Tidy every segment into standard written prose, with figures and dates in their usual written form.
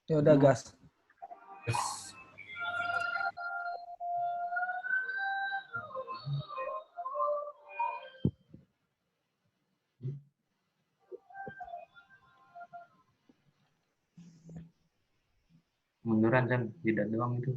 Ya udah gas. Munduran kan, tidak doang itu.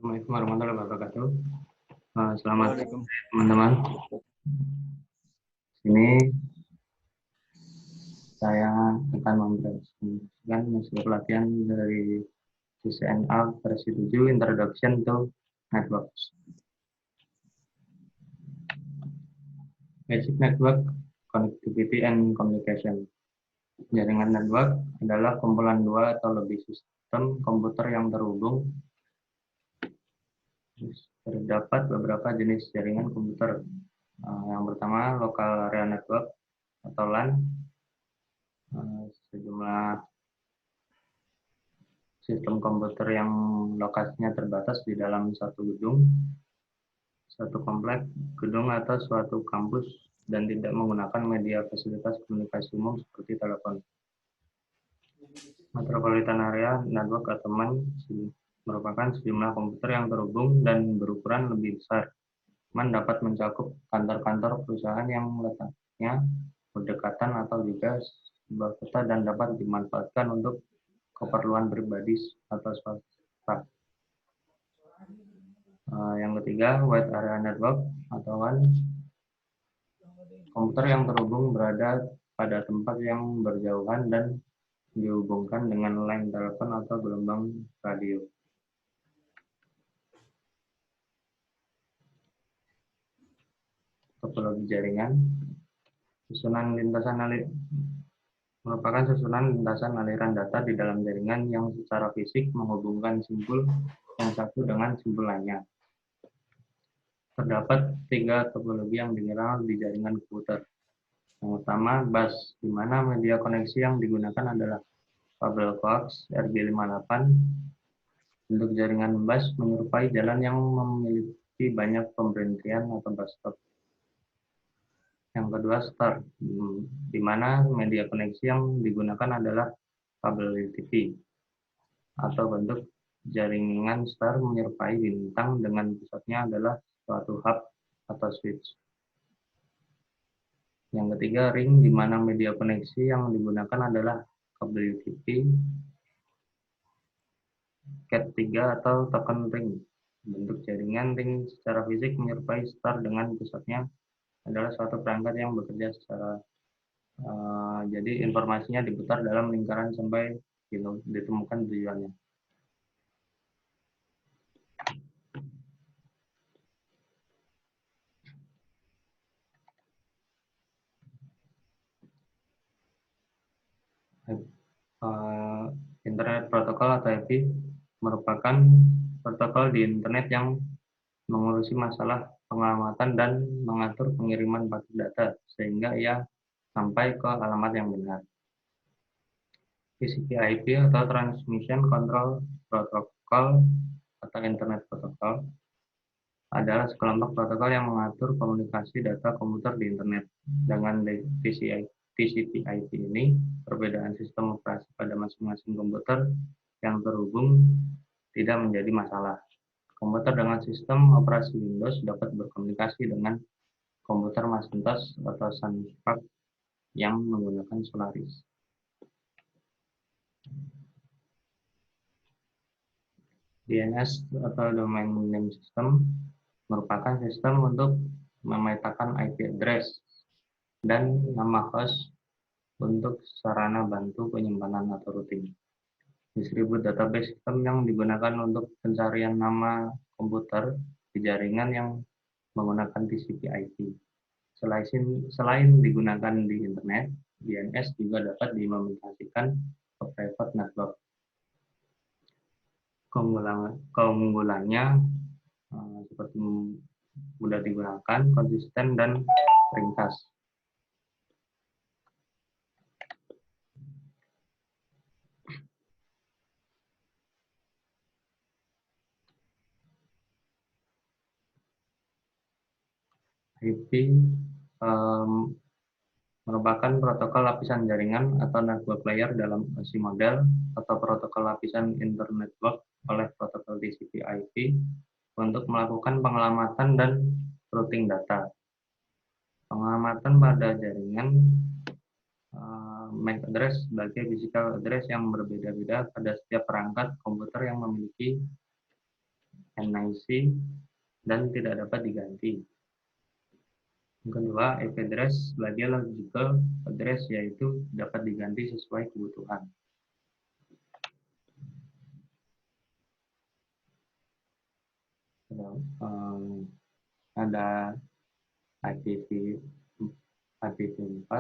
Assalamualaikum warahmatullahi wabarakatuh. Selamat teman-teman. Ini saya akan mempresentasikan hasil pelatihan dari CCNA versi 7 Introduction to Networks. Basic Network Connectivity and Communication. Jaringan network adalah kumpulan dua atau lebih sistem komputer yang terhubung. Terdapat beberapa jenis jaringan komputer. Yang pertama, Local Area Network atau LAN. Sejumlah sistem komputer yang lokasinya terbatas di dalam satu gedung, satu komplek gedung atau suatu kampus dan tidak menggunakan media fasilitas komunikasi umum seperti telepon. Metropolitan Area Network atau MAN merupakan sejumlah komputer yang terhubung dan berukuran lebih besar. MAN dapat mencakup kantor-kantor perusahaan yang letaknya berdekatan atau juga sebuah kota dan dapat dimanfaatkan untuk keperluan pribadi atau swasta. Yang ketiga, Wide Area Network atau WAN. Komputer yang terhubung berada pada tempat yang berjauhan dan dihubungkan dengan line telepon atau gelombang radio. Topologi jaringan. Susunan lintasan merupakan susunan lintasan aliran data di dalam jaringan yang secara fisik menghubungkan simpul yang satu dengan simpul lainnya. Terdapat tiga topologi yang dikenal di jaringan komputer. Yang pertama, bus, di mana media koneksi yang digunakan adalah kabel coax RJ58. Bentuk jaringan bus menyerupai jalan yang memiliki banyak pemberhentian atau bus stop. Yang kedua, star, di mana media koneksi yang digunakan adalah kabel TV, atau bentuk jaringan star menyerupai bintang dengan pusatnya adalah suatu hub atau switch. Yang ketiga, ring, di mana media koneksi yang digunakan adalah kabel TV, Cat3 atau token ring. Bentuk jaringan ring secara fisik menyerupai star dengan pusatnya adalah suatu perangkat yang bekerja secara jadi informasinya diputar dalam lingkaran sampai ditemukan tujuannya. Internet Protocol atau IP merupakan protokol di internet yang mengurusi masalah pengamatan dan mengatur pengiriman paket data sehingga ia sampai ke alamat yang benar. TCP/IP atau Transmission Control Protocol atau Internet Protocol adalah sekelompok protokol yang mengatur komunikasi data komputer di internet. Dengan TCP/IP ini, perbedaan sistem operasi pada masing-masing komputer yang terhubung tidak menjadi masalah. Komputer dengan sistem operasi Windows dapat berkomunikasi dengan komputer Macintosh atau Sun Park yang menggunakan Solaris. DNS atau Domain Name System merupakan sistem untuk memetakan IP address dan nama host untuk sarana bantu penyimpanan atau routing. Distribute database system yang digunakan untuk pencarian nama komputer di jaringan yang menggunakan TCP/IP. Selain digunakan di internet, DNS juga dapat diimplementasikan ke private network Keunggulannya seperti mudah digunakan, konsisten, dan ringkas. IP merupakan protokol lapisan jaringan atau network layer dalam OSI model atau protokol lapisan internetwork oleh protokol TCP/IP untuk melakukan pengelamatan dan routing data. Pengelamatan pada jaringan MAC address sebagai physical address yang berbeda-beda pada setiap perangkat komputer yang memiliki NIC dan tidak dapat diganti. Yang kedua, IP address sebagai logical address, yaitu dapat diganti sesuai kebutuhan. Ada IPv4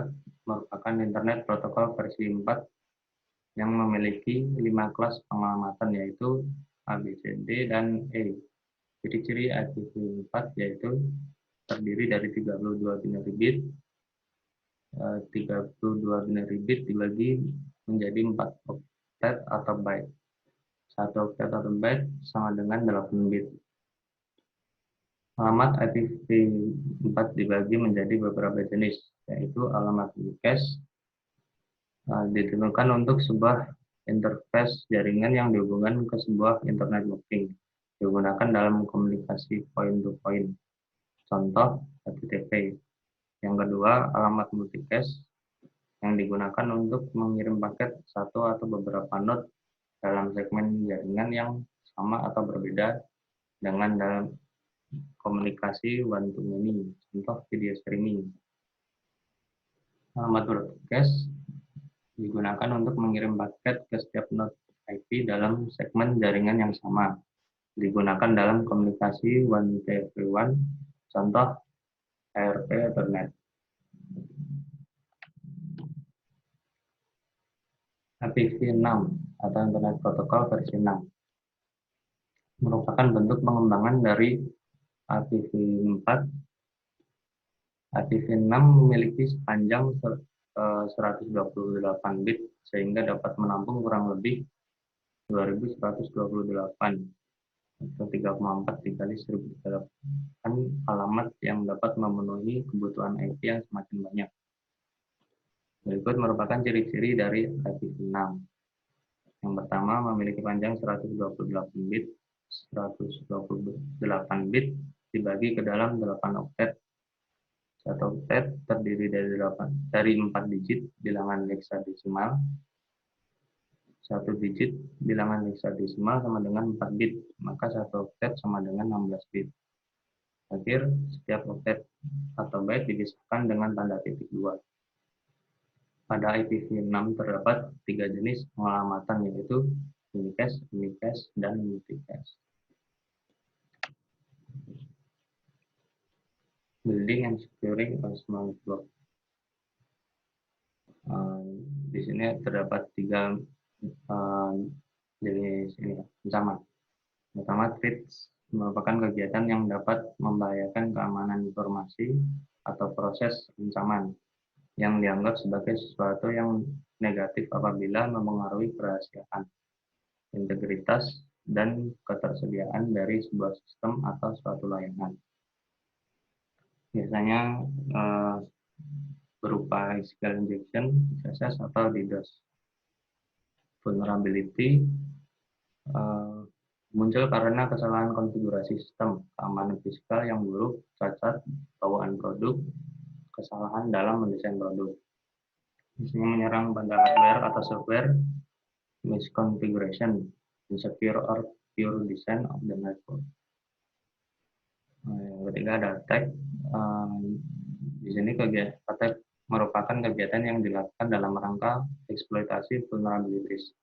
merupakan Internet Protocol versi 4 yang memiliki 5 kelas pengelamatan, yaitu A, B, C, D, dan E. Ciri-ciri IPv4 yaitu terdiri dari 32 binary bit. 32 binary bit dibagi menjadi 4 oktet atau byte. 1 oktet atau byte sama dengan 8 bit. Alamat IPv4 dibagi menjadi beberapa jenis, yaitu alamat unicast ditentukan untuk sebuah interface jaringan yang dihubungkan ke sebuah internet working, digunakan dalam komunikasi point-to-point. Contoh, HTTP. Yang kedua, alamat multicast yang digunakan untuk mengirim paket satu atau beberapa node dalam segmen jaringan yang sama atau berbeda dengan dalam komunikasi one-to-many, contoh video streaming. Alamat broadcast digunakan untuk mengirim paket ke setiap node IP dalam segmen jaringan yang sama, digunakan dalam komunikasi one-to-everyone, contoh ARP Ethernet. IPv6 atau Internet Protocol versi 6 merupakan bentuk pengembangan dari IPv4. IPv6 memiliki sepanjang 128 bit sehingga dapat menampung kurang lebih 2128 atau 3,4 dikali 1008 alamat yang dapat memenuhi kebutuhan IP yang semakin banyak. Berikut merupakan ciri-ciri dari IPv6. Yang pertama, memiliki panjang 128 bit. 128 bit dibagi ke dalam 8 oktet. 1 oktet terdiri dari 4 digit bilangan heksadesimal. 1 digit bilangan heksadesimal sama dengan 4 bit, maka 1 oktet sama dengan 16 bit. Akhir, setiap oktet atau byte dipisahkan dengan tanda titik 2. Pada IPv6 terdapat 3 jenis pengelamatan, yaitu unicast, unicast, dan multicast. Building and securing a small network. Di sini terdapat 3 jenis ancaman. Pertama, threats merupakan kegiatan yang dapat membahayakan keamanan informasi atau proses ancaman yang dianggap sebagai sesuatu yang negatif apabila mempengaruhi kerahasiaan, integritas, dan ketersediaan dari sebuah sistem atau suatu layanan. Biasanya berupa SQL injection, XSS, atau DDoS. Vulnerability muncul karena kesalahan konfigurasi sistem, keamanan fisikal yang buruk, cacat, bawaan produk, kesalahan dalam mendesain produk. Misalnya menyerang pada hardware atau software, misconfiguration, insecure or pure design of the network. Yang ketiga ada attack. Di sini attack merupakan kegiatan yang dilakukan dalam rangka eksploitasi vulnerabilities.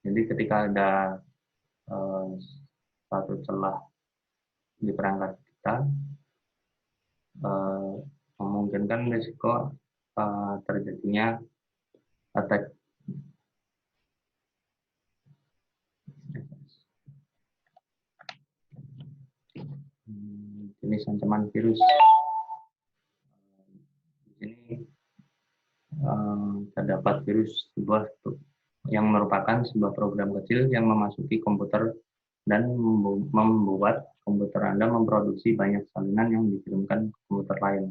Jadi ketika ada satu celah di perangkat kita, memungkinkan risiko terjadinya attack. jenis ancaman virus. Di sini terdapat virus yang merupakan sebuah program kecil yang memasuki komputer dan membuat komputer Anda memproduksi banyak salinan yang dikirimkan ke komputer lain.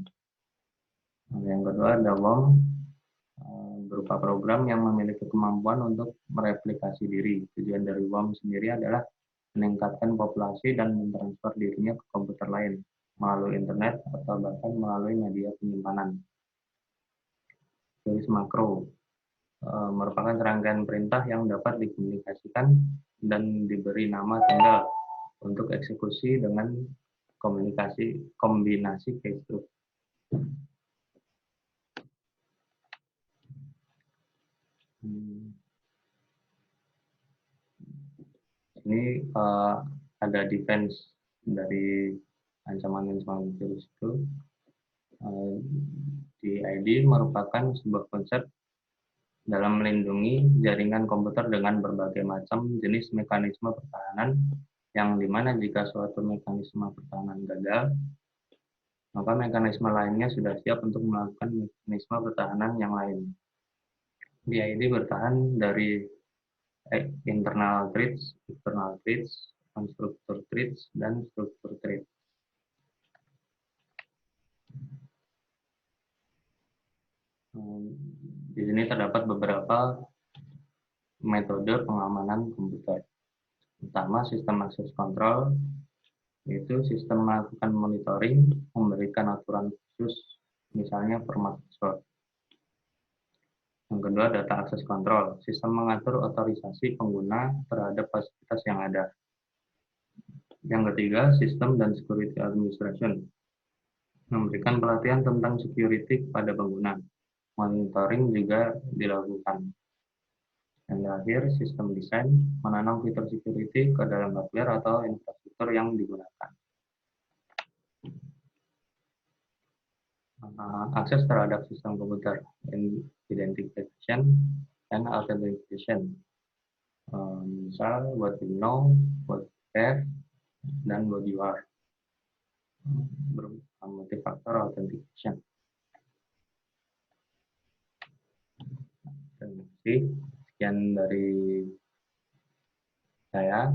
Yang kedua ada worm, berupa program yang memiliki kemampuan untuk mereplikasi diri. Tujuan dari worm sendiri adalah meningkatkan populasi dan mentransfer dirinya ke komputer lain melalui internet atau bahkan melalui media penyimpanan. Virus makro merupakan rangkaian perintah yang dapat dikomunikasikan dan diberi nama tunggal untuk eksekusi dengan kombinasi keystroke. Ini ada defense dari ancaman-ancaman virus itu. DID merupakan sebuah konsep dalam melindungi jaringan komputer dengan berbagai macam jenis mekanisme pertahanan, yang dimana jika suatu mekanisme pertahanan gagal, maka mekanisme lainnya sudah siap untuk melakukan mekanisme pertahanan yang lain. DID bertahan dari internal threats, external threats, unstructured threats, dan structured threats. Di sini terdapat beberapa metode pengamanan komputer. Pertama, sistem access control, yaitu sistem melakukan monitoring, memberikan aturan khusus, misalnya format password. Yang kedua, data access control, sistem mengatur otorisasi pengguna terhadap fasilitas yang ada. Yang ketiga, sistem dan security administration, memberikan pelatihan tentang security kepada pengguna. Monitoring juga dilakukan. Yang terakhir, sistem desain, menanam fitur security ke dalam hardware atau infrastruktur yang digunakan. Akses terhadap sistem komputer, identification and authentication. Misal, what you know, what you have, dan what you are. Multifaktor authentication. Terima kasih. Sekian dari saya.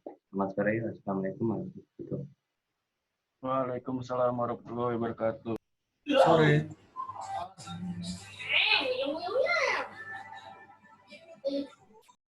Selamat sore. Assalamualaikum warahmatullahi wabarakatuh. Waalaikumsalam warahmatullahi wabarakatuh. Sore.